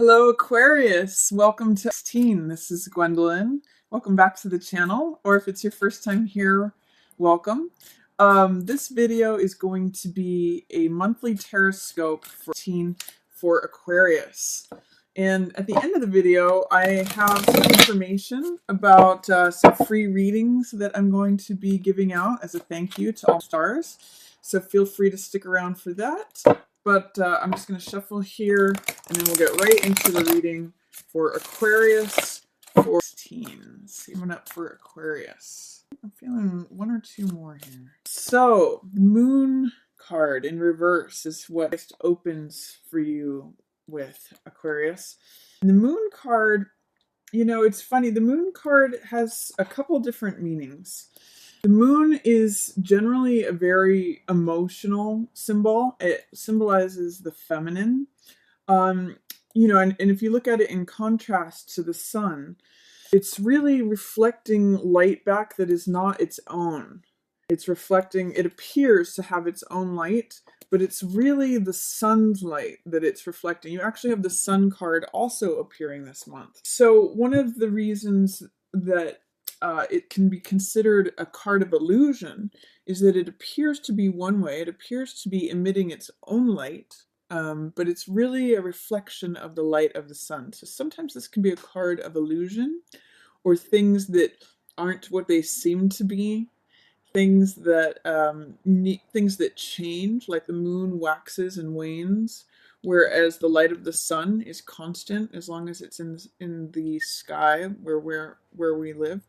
Hello Aquarius, welcome to 16. This is Gwendolyn. Welcome back to the channel, or if it's your first time here, welcome. This video is going to be a monthly Terrascope for Aquarius. And at the end of the video, I have some information about some free readings that I'm going to be giving out as a thank you to all stars. So feel free to stick around for that. But I'm just going to shuffle here, and then we'll get right into the reading for Aquarius for 16. See one up for Aquarius. I'm feeling one or two more here. So, the Moon card in reverse is what opens for you with Aquarius. And the Moon card, you know, it's funny. The Moon card has a couple different meanings. The moon is generally a very emotional symbol. It symbolizes the feminine. You know, and if you look at it in contrast to the sun, it's really reflecting light back that is not its own. It's reflecting, it appears to have its own light, but it's really the sun's light that it's reflecting. You actually have the sun card also appearing this month. So one of the reasons that it can be considered a card of illusion is that it appears to be one way. It appears to be emitting its own light, but it's really a reflection of the light of the sun. So sometimes this can be a card of illusion, or things that aren't what they seem to be, things that change, like the moon waxes and wanes, whereas the light of the sun is constant as long as it's in the sky where we live,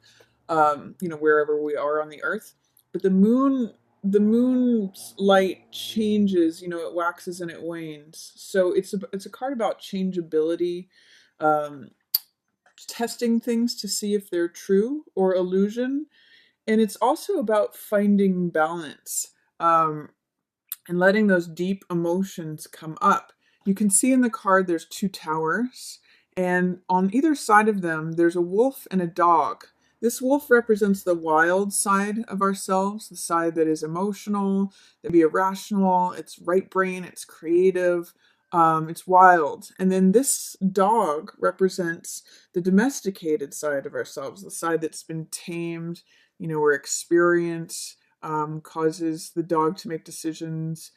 you know, wherever we are on the earth. But the moon's light changes, you know, it waxes and it wanes. So it's a card about changeability, testing things to see if they're true or illusion. And it's also about finding balance, and letting those deep emotions come up. You can see in the card there's two towers, and on either side of them there's a wolf and a dog. This wolf represents the wild side of ourselves, the side that is emotional, that be irrational, it's right brain, it's creative, it's wild. And then this dog represents the domesticated side of ourselves, the side that's been tamed, you know, where experience causes the dog to make decisions.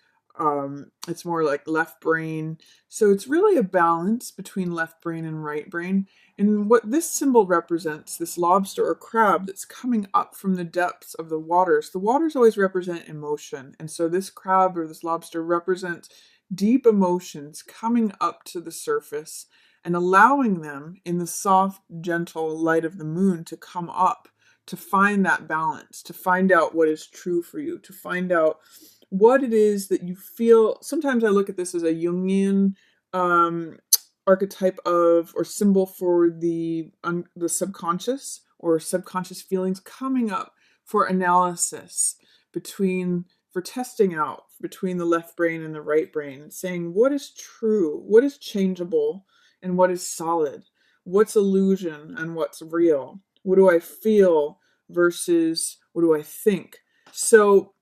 It's more like left brain. So it's really a balance between left brain and right brain. And what this symbol represents, this lobster or crab that's coming up from the depths of the waters always represent emotion. And so this crab or this lobster represents deep emotions coming up to the surface and allowing them in the soft, gentle light of the moon to come up, to find that balance, to find out what is true for you, to find out what it is that you feel. Sometimes I look at this as a Jungian archetype of, or symbol for the subconscious, or subconscious feelings coming up for analysis, for testing out between the left brain and the right brain, saying what is true, what is changeable, and what is solid, what's illusion and what's real. What do I feel versus what do I think? So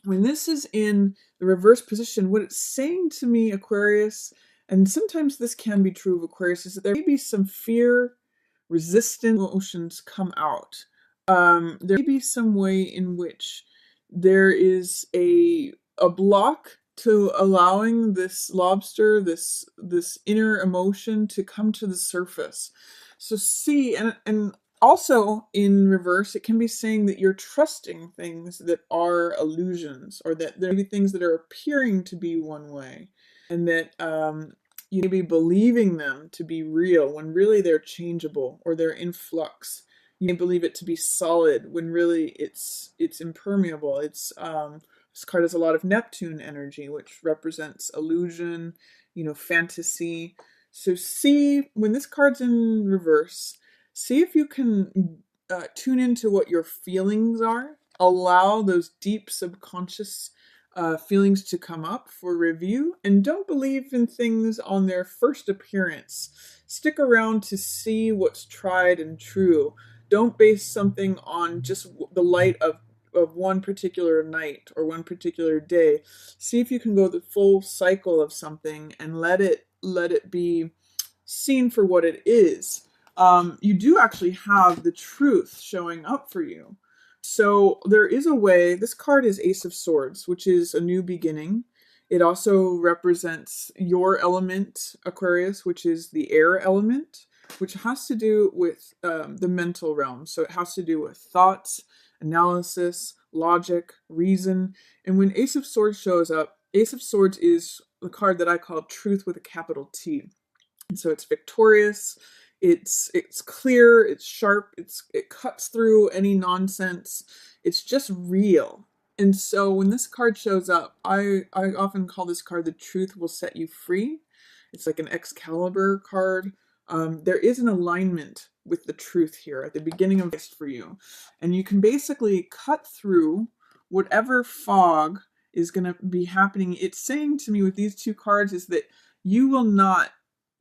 when this is in the reverse position, what it's saying to me, Aquarius, and sometimes this can be true of Aquarius, is that there may be some fear, resistant emotions come out. There may be some way in which there is a block to allowing this lobster, this inner emotion to come to the surface. So see, and also in reverse, it can be saying that you're trusting things that are illusions, or that there may be things that are appearing to be one way, and that you may be believing them to be real when really they're changeable or they're in flux. You may believe it to be solid when really it's impermeable. This card has a lot of Neptune energy, which represents illusion, you know, fantasy. So see, when this card's in reverse, see if you can tune into what your feelings are. Allow those deep subconscious feelings to come up for review, and don't believe in things on their first appearance. Stick around to see what's tried and true. Don't base something on just the light of one particular night or one particular day. See if you can go the full cycle of something and let it be seen for what it is. You do actually have the truth showing up for you. So there is a way. This card is Ace of Swords, which is a new beginning. It also represents your element, Aquarius, which is the air element, which has to do with the mental realm. So it has to do with thoughts, analysis, logic, reason. And when Ace of Swords shows up, Ace of Swords is the card that I call truth with a capital T. And so it's victorious, it's clear, it's sharp, it cuts through any nonsense. It's just real. And so when this card shows up, I often call this card the truth will set you free. It's like an Excalibur card. There is an alignment with the truth here at the beginning of this for you. And you can basically cut through whatever fog is going to be happening. It's saying to me with these two cards is that you will not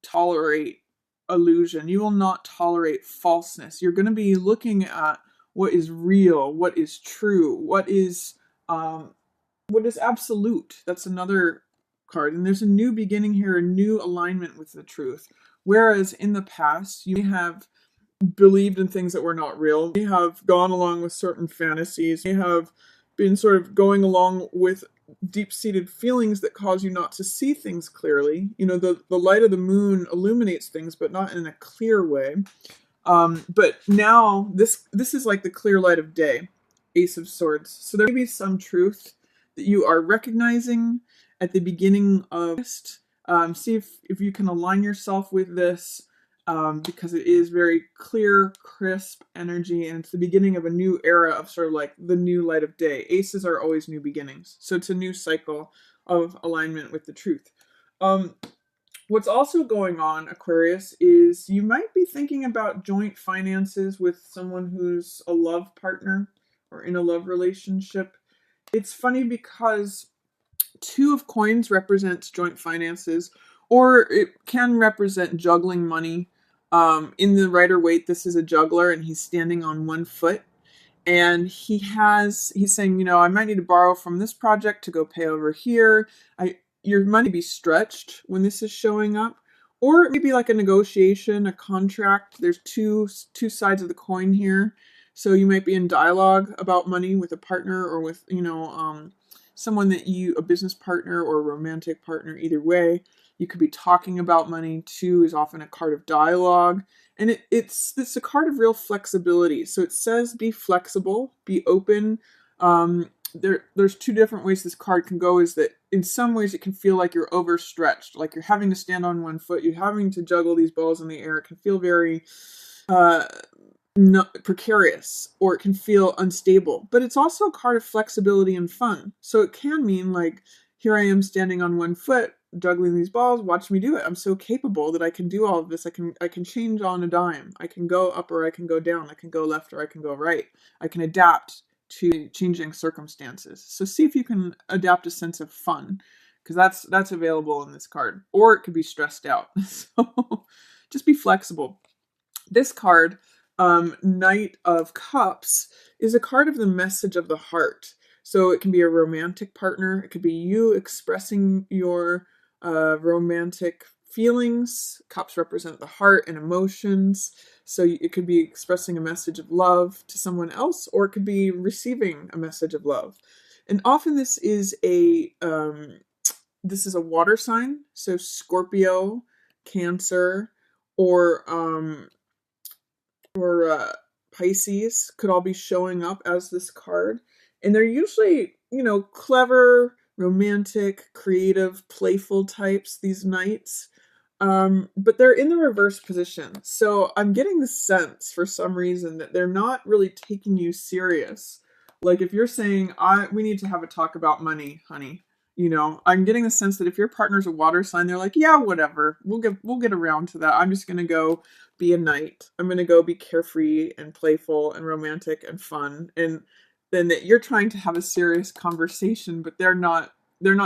tolerate illusion. You will not tolerate falseness. You're going to be looking at what is real, what is true, what is absolute. That's another card. And there's a new beginning here, a new alignment with the truth. Whereas in the past, you may have believed in things that were not real. You may have gone along with certain fantasies. You may have been sort of going along with deep-seated feelings that cause you not to see things clearly. You know, the light of the moon illuminates things, but not in a clear way. But now this is like the clear light of day, Ace of Swords. So there may be some truth that you are recognizing at the beginning of this. See if you can align yourself with this, because it is very clear, crisp energy, and it's the beginning of a new era of sort of like the new light of day. Aces are always new beginnings. So it's a new cycle of alignment with the truth. What's also going on, Aquarius, is you might be thinking about joint finances with someone who's a love partner or in a love relationship. It's funny because Two of Coins represents joint finances, or it can represent juggling money. In the Rider-Waite, this is a juggler, and he's standing on one foot. And he's saying, you know, I might need to borrow from this project to go pay over here. Your money be stretched when this is showing up. Or it may be like a negotiation, a contract. There's two sides of the coin here. So you might be in dialogue about money with a partner or with, someone that a business partner or a romantic partner, either way. You could be talking about money. Two is often a card of dialogue. And it's a card of real flexibility. So it says be flexible, be open. There's two different ways this card can go, is that in some ways it can feel like you're overstretched, like you're having to stand on one foot, you're having to juggle these balls in the air. It can feel very precarious, or it can feel unstable. But it's also a card of flexibility and fun. So it can mean like, here I am standing on one foot, juggling these balls, watch me do it. I'm so capable that I can do all of this. I can change on a dime. I can go up or I can go down. I can go left or I can go right. I can adapt to changing circumstances. So see if you can adapt a sense of fun, because that's available in this card. Or it could be stressed out. So just be flexible. This card, Knight of Cups, is a card of the message of the heart. So it can be a romantic partner. It could be you expressing your romantic feelings. Cups represent the heart and emotions. So it could be expressing a message of love to someone else, or it could be receiving a message of love. And often this is a water sign. So Scorpio, Cancer, or Pisces could all be showing up as this card. And they're usually, clever, romantic, creative, playful types, these knights. But they're in the reverse position. So I'm getting the sense, for some reason, that they're not really taking you serious. Like if you're saying, we need to have a talk about money, honey. I'm getting the sense that if your partner's a water sign, they're like, yeah, whatever. We'll get around to that. I'm just going to go be a knight. I'm going to go be carefree and playful and romantic and fun. And then that you're trying to have a serious conversation, but they're not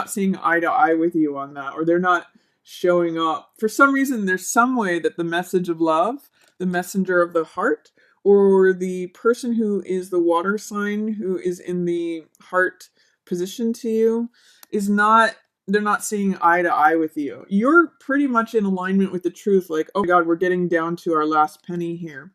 seeing eye to eye with you on that, or they're not showing up. For some reason, there's some way that the message of love, the messenger of the heart, or the person who is the water sign, who is in the heart position to you, is not they're not seeing eye to eye with you. You're pretty much in alignment with the truth, like, oh my God, we're getting down to our last penny here,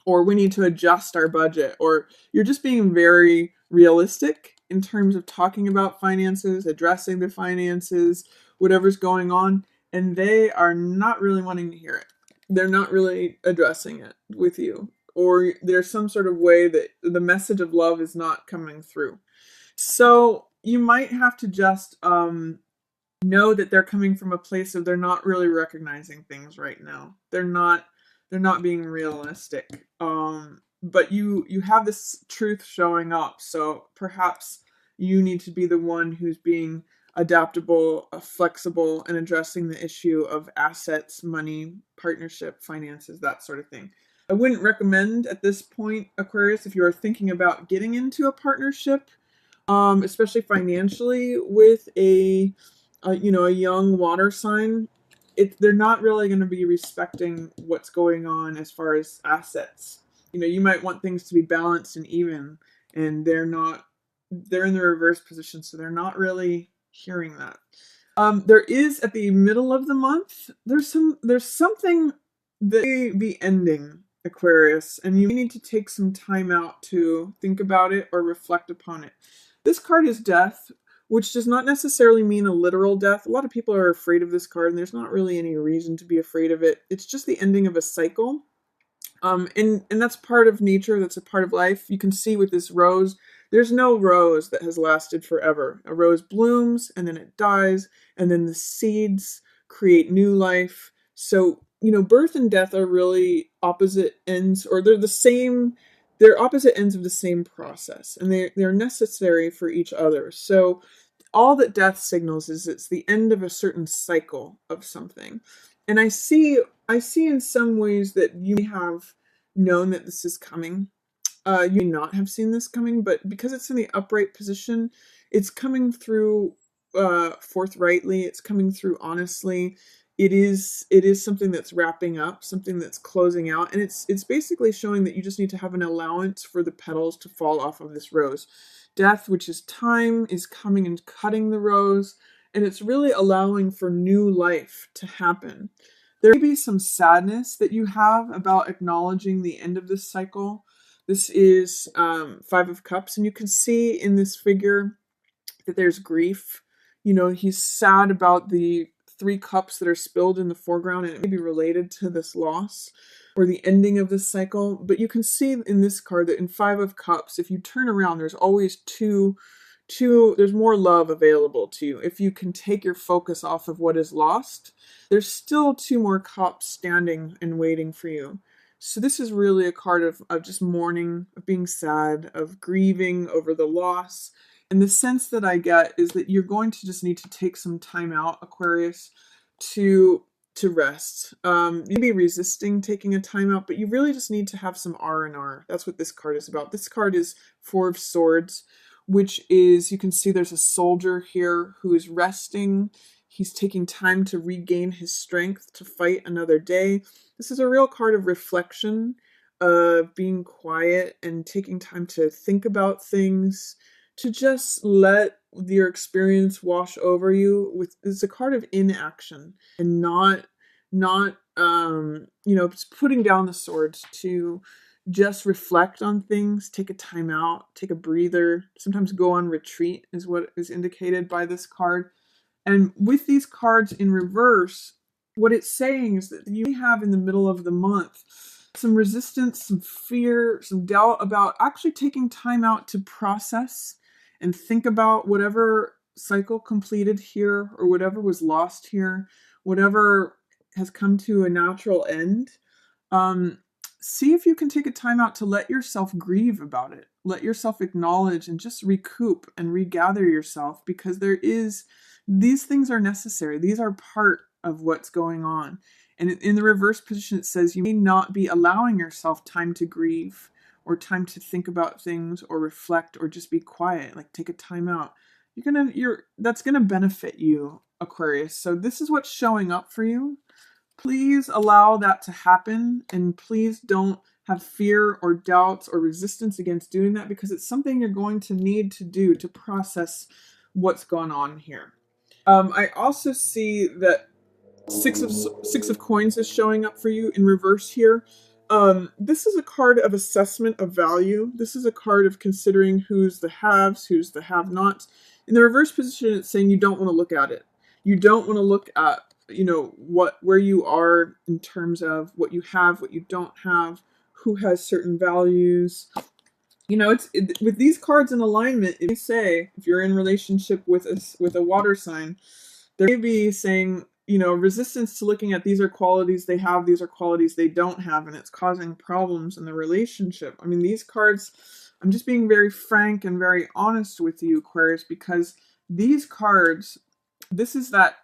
or we need to adjust our budget, or you're just being very realistic in terms of talking about finances, addressing the finances, whatever's going on, and they are not really wanting to hear it. They're not really addressing it with you, or there's some sort of way that the message of love is not coming through. So you might have to just know that they're coming from a place of they're not really recognizing things right now. They're not being realistic. But you have this truth showing up, so perhaps you need to be the one who's being adaptable, flexible, and addressing the issue of assets, money, partnership, finances, that sort of thing. I wouldn't recommend at this point, Aquarius, if you are thinking about getting into a partnership, especially financially, with a young water sign. They're not really going to be respecting what's going on as far as assets. You might want things to be balanced and even, and they're not. They're in the reverse position, so they're not really hearing that. There is, at the middle of the month, there's something that may be ending, Aquarius, and you need to take some time out to think about it or reflect upon it. This card is death, which does not necessarily mean a literal death. A lot of people are afraid of this card, and there's not really any reason to be afraid of it. It's just the ending of a cycle. And that's part of nature. That's a part of life. You can see with this rose, there's no rose that has lasted forever. A rose blooms, and then it dies, and then the seeds create new life. So, birth and death are really opposite ends, or they're the same. They're opposite ends of the same process, and they're necessary for each other. So all that death signals is it's the end of a certain cycle of something. And I see in some ways that you have known that this is coming. You may not have seen this coming, but because it's in the upright position, it's coming through forthrightly. It's coming through honestly. It is something that's wrapping up, something that's closing out, and it's basically showing that you just need to have an allowance for the petals to fall off of this rose. Death, which is time, is coming and cutting the rose, and it's really allowing for new life to happen. There may be some sadness that you have about acknowledging the end of this cycle. This is Five of Cups, and you can see in this figure that there's grief. He's sad about the 3 cups that are spilled in the foreground, and it may be related to this loss or the ending of this cycle. But you can see in this card that in Five of Cups, if you turn around, there's always there's more love available to you. If you can take your focus off of what is lost, there's still 2 more cups standing and waiting for you. So this is really a card of just mourning, of being sad, of grieving over the loss. And the sense that I get is that you're going to just need to take some time out, Aquarius, to rest. You may be resisting taking a time out, but you really just need to have some R&R. That's what this card is about. This card is 4 of Swords, which is, you can see there's a soldier here who is resting. He's taking time to regain his strength to fight another day. This is a real card of reflection, of being quiet and taking time to think about things, to just let your experience wash over you. It's a card of inaction and not putting down the swords, to just reflect on things, take a time out, take a breather, sometimes go on retreat is what is indicated by this card. And with these cards in reverse, what it's saying is that you have in the middle of the month some resistance, some fear, some doubt about actually taking time out to process and think about whatever cycle completed here, or whatever was lost here, whatever has come to a natural end. See if you can take a time out to let yourself grieve about it. Let yourself acknowledge and just recoup and regather yourself, because these things are necessary. These are part of what's going on. And in the reverse position, it says you may not be allowing yourself time to grieve, or time to think about things, or reflect, or just be quiet. Like, take a time out. That's gonna benefit you, Aquarius. So this is what's showing up for you. Please allow that to happen, and please don't have fear or doubts or resistance against doing that, because it's something you're going to need to do to process what's gone on here. I also see that six of coins is showing up for you in reverse here. This is a card of assessment of value. This is a card of considering who's the haves, who's the have-nots. In the reverse position, it's saying you don't want to look at it. You don't want to look at, where you are in terms of what you have, what you don't have, who has certain values. With these cards in alignment, if you say, if you're in relationship with a water sign, they may be saying, resistance to looking at these are qualities they have, these are qualities they don't have, and it's causing problems in the relationship. I mean, these cards, I'm just being very frank and very honest with you, Aquarius, because these cards, this is that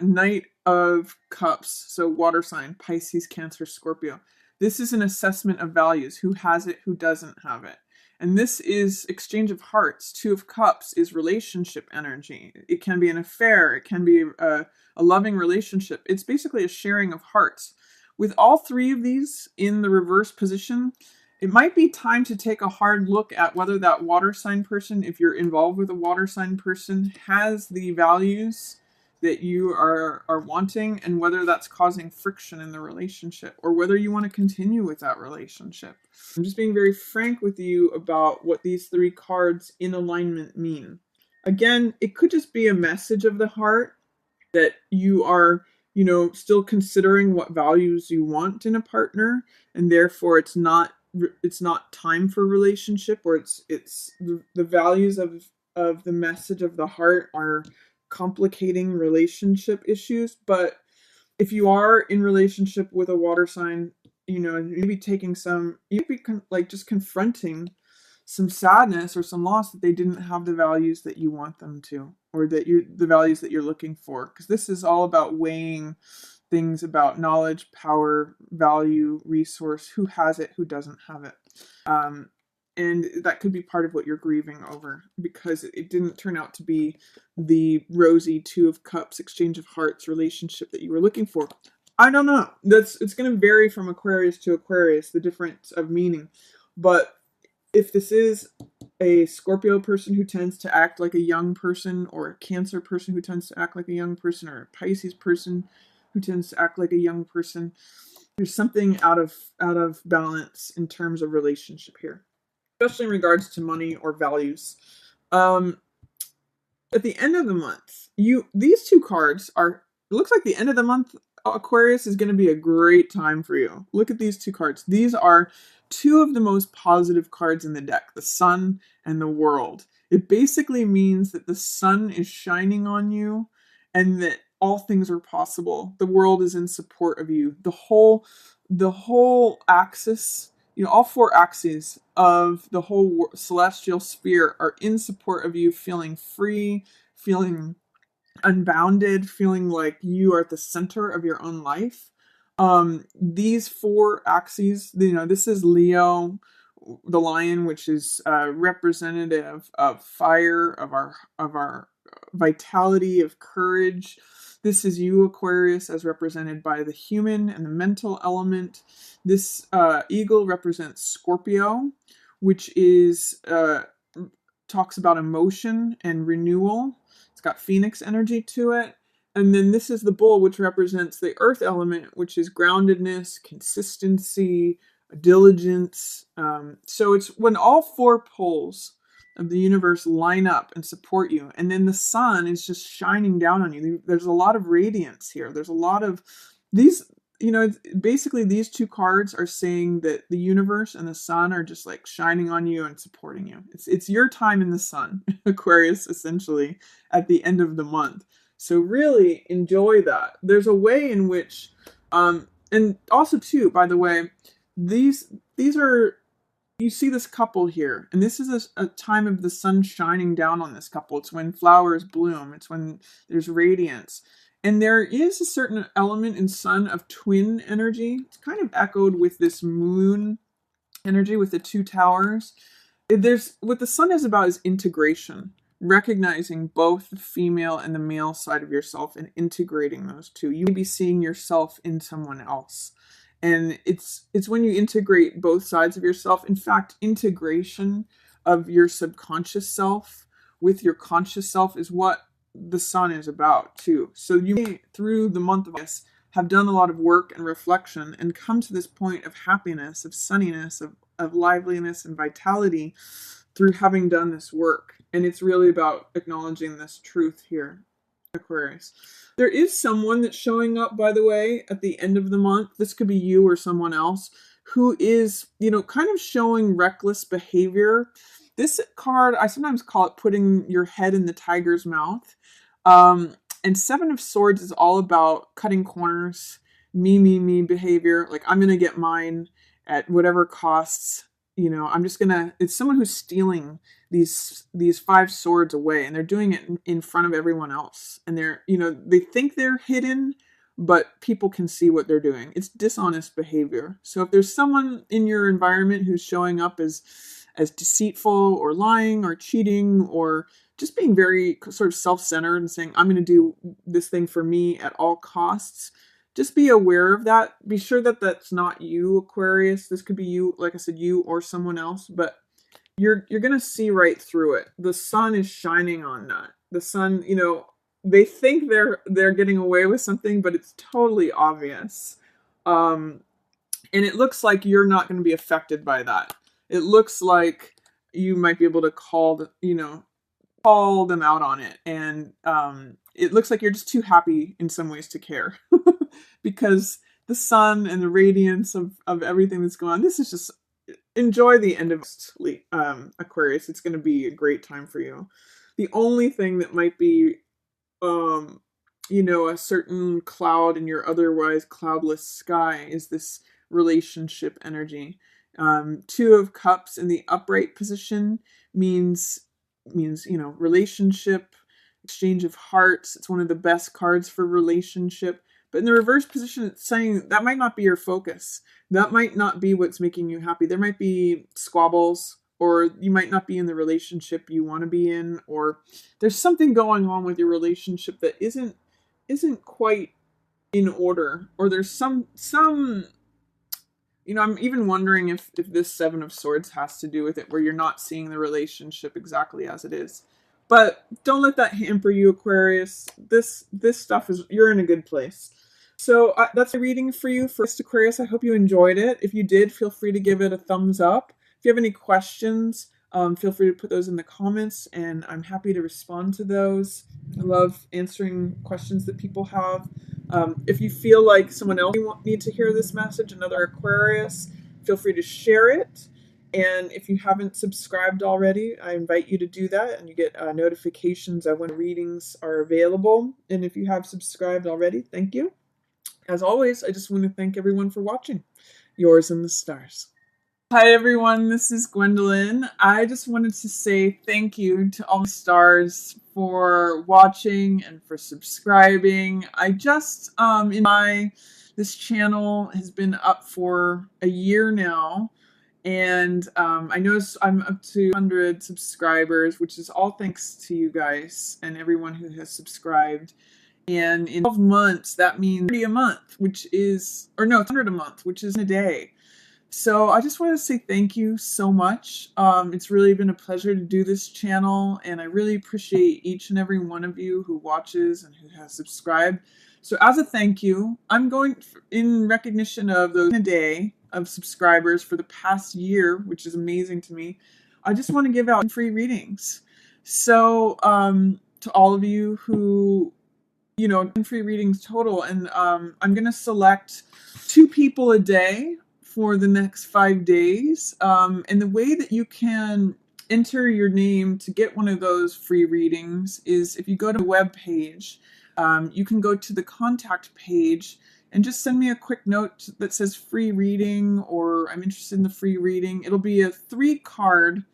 Knight of Cups, so water sign, Pisces, Cancer, Scorpio. This is an assessment of values, who has it, who doesn't have it. And this is exchange of hearts. Two of Cups is relationship energy. It can be an affair. It can be a loving relationship. It's basically a sharing of hearts. With all three of these in the reverse position, it might be time to take a hard look at whether that water sign person, if you're involved with a water sign person, has the values that you are wanting, and whether that's causing friction in the relationship, or whether you want to continue with that relationship. I'm just being very frank with you about what these three cards in alignment mean. Again, it could just be a message of the heart that you are, still considering what values you want in a partner, and therefore it's not time for relationship, or it's the values of the message of the heart are complicating relationship issues. But if you are in relationship with a water sign, you'd be just confronting some sadness or some loss that they didn't have the values that you want them to, or the values that you're looking for. Because this is all about weighing things about knowledge, power, value, resource, who has it, who doesn't have it. And that could be part of what you're grieving over, because it didn't turn out to be the rosy Two of Cups, exchange of hearts relationship that you were looking for. I don't know. It's going to vary from Aquarius to Aquarius, the difference of meaning. But if this is a Scorpio person who tends to act like a young person, or a Cancer person who tends to act like a young person, or a Pisces person who tends to act like a young person, there's something out of balance in terms of relationship here, especially in regards to money or values. At the end of the month, these two cards are, it looks like the end of the month, Aquarius, is going to be a great time for you. Look at these two cards. These are two of the most positive cards in the deck, the Sun and the World. It basically means that the sun is shining on you, and that all things are possible. The world is in support of you. The whole axis, all four axes of the whole celestial sphere are in support of you, feeling free, feeling unbounded, feeling like you are at the center of your own life. These four axes, this is Leo, the lion, which is representative of fire, of our vitality, of courage. This is you, Aquarius, as represented by the human and the mental element. This eagle represents Scorpio, which is talks about emotion and renewal. It's got Phoenix energy to it. And then this is the bull, which represents the earth element, which is groundedness, consistency, diligence. So it's when all four poles of the universe line up and support you, and then the sun is just shining down on you. There's a lot of radiance here. There's a lot of these, basically these two cards are saying that the universe and the sun are just like shining on you and supporting you. It's your time in the sun, Aquarius, essentially, at the end of the month. So really enjoy that. There's a way in which, and also too, by the way, these are, you see this couple here, and this is a time of the sun shining down on this couple. It's when flowers bloom. It's when there's radiance. And there is a certain element in sun of twin energy. It's kind of echoed with this moon energy with the two towers. What the sun is about is integration, recognizing both the female and the male side of yourself and integrating those two. You may be seeing yourself in someone else. And it's when you integrate both sides of yourself. In fact, integration of your subconscious self with your conscious self is what the sun is about too. So you may, through the month of August, have done a lot of work and reflection and come to this point of happiness, of sunniness, of liveliness and vitality through having done this work. And it's really about acknowledging this truth here, Aquarius. There is someone that's showing up, by the way, at the end of the month. This could be you or someone else who is, kind of showing reckless behavior. This card, I sometimes call it putting your head in the tiger's mouth. And Seven of Swords is all about cutting corners, me behavior. Like, I'm going to get mine at whatever costs. It's someone who's stealing these 5 swords away, and they're doing it in front of everyone else. And they think they're hidden, but people can see what they're doing. It's dishonest behavior. So if there's someone in your environment who's showing up as deceitful or lying or cheating or just being very sort of self-centered and saying, I'm going to do this thing for me at all costs, just be aware of that. Be sure that that's not you, Aquarius. This could be you, like I said, you or someone else, but you're going to see right through it. The sun is shining on that. The sun, they think they're getting away with something, but it's totally obvious. And it looks like you're not going to be affected by that. It looks like you might be able to call them out on it. And it looks like you're just too happy in some ways to care because the sun and the radiance of everything that's going on, this is just, enjoy the end of Aquarius. It's going to be a great time for you. The only thing that might be, a certain cloud in your otherwise cloudless sky is this relationship energy. 2 of Cups in the upright position means relationship, exchange of hearts. It's one of the best cards for relationship. But in the reverse position, it's saying that might not be your focus. That might not be what's making you happy. There might be squabbles, or you might not be in the relationship you want to be in, or there's something going on with your relationship that isn't quite in order, or there's some I'm even wondering if this 7 of Swords has to do with it, where you're not seeing the relationship exactly as it is. But don't let that hamper you, Aquarius. This stuff you're in a good place. So that's a reading for you, first Aquarius. I hope you enjoyed it. If you did, feel free to give it a thumbs up. If you have any questions, feel free to put those in the comments, and I'm happy to respond to those. I love answering questions that people have. If you feel like someone else need to hear this message, another Aquarius, feel free to share it. And if you haven't subscribed already, I invite you to do that, and you get notifications of when readings are available. And if you have subscribed already, thank you. As always, I just want to thank everyone for watching. Yours in the stars. Hi everyone, this is Gwendolyn. I just wanted to say thank you to all the stars for watching and for subscribing. I just, this channel has been up for a year now, and I noticed I'm up to 100 subscribers, which is all thanks to you guys and everyone who has subscribed. And in 12 months, that means 30 a month, which is, or no, 100 a month, which is a day. So I just want to say thank you so much. It's really been a pleasure to do this channel, and I really appreciate each and every one of you who watches and who has subscribed. So as a thank you, I'm going, in recognition of those a day of subscribers for the past year, which is amazing to me, I just want to give out free readings. So to all of you who, free readings total, and I'm going to select 2 people a day for the next 5 days. And the way that you can enter your name to get one of those free readings is if you go to the web page, you can go to the contact page and just send me a quick note that says free reading, or I'm interested in the free reading. It'll be a 3-card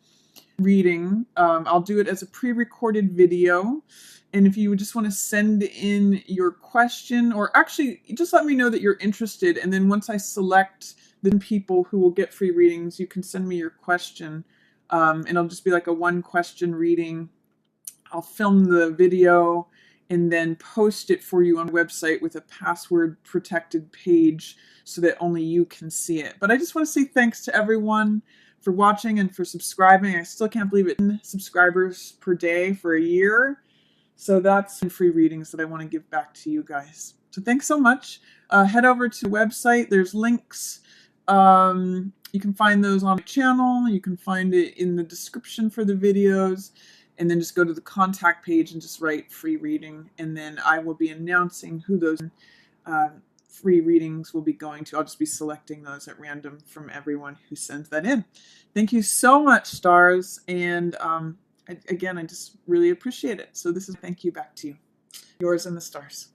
reading. I'll do it as a pre-recorded video. And if you just want to send in your question, or actually just let me know that you're interested, and then once I select the people who will get free readings, you can send me your question, and it'll just be like a 1-question reading. I'll film the video and then post it for you on the website with a password protected page so that only you can see it. But I just want to say thanks to everyone for watching and for subscribing. I still can't believe it, 10 subscribers per day for a year. So that's free readings that I want to give back to you guys. So thanks so much. Head over to the website. There's links. You can find those on the channel. You can find it in the description for the videos. And then just go to the contact page and just write free reading. And then I will be announcing who those free readings will be going to. I'll just be selecting those at random from everyone who sends that in. Thank you so much, stars. And again, I just really appreciate it. So this is thank you back to you. Yours and the stars.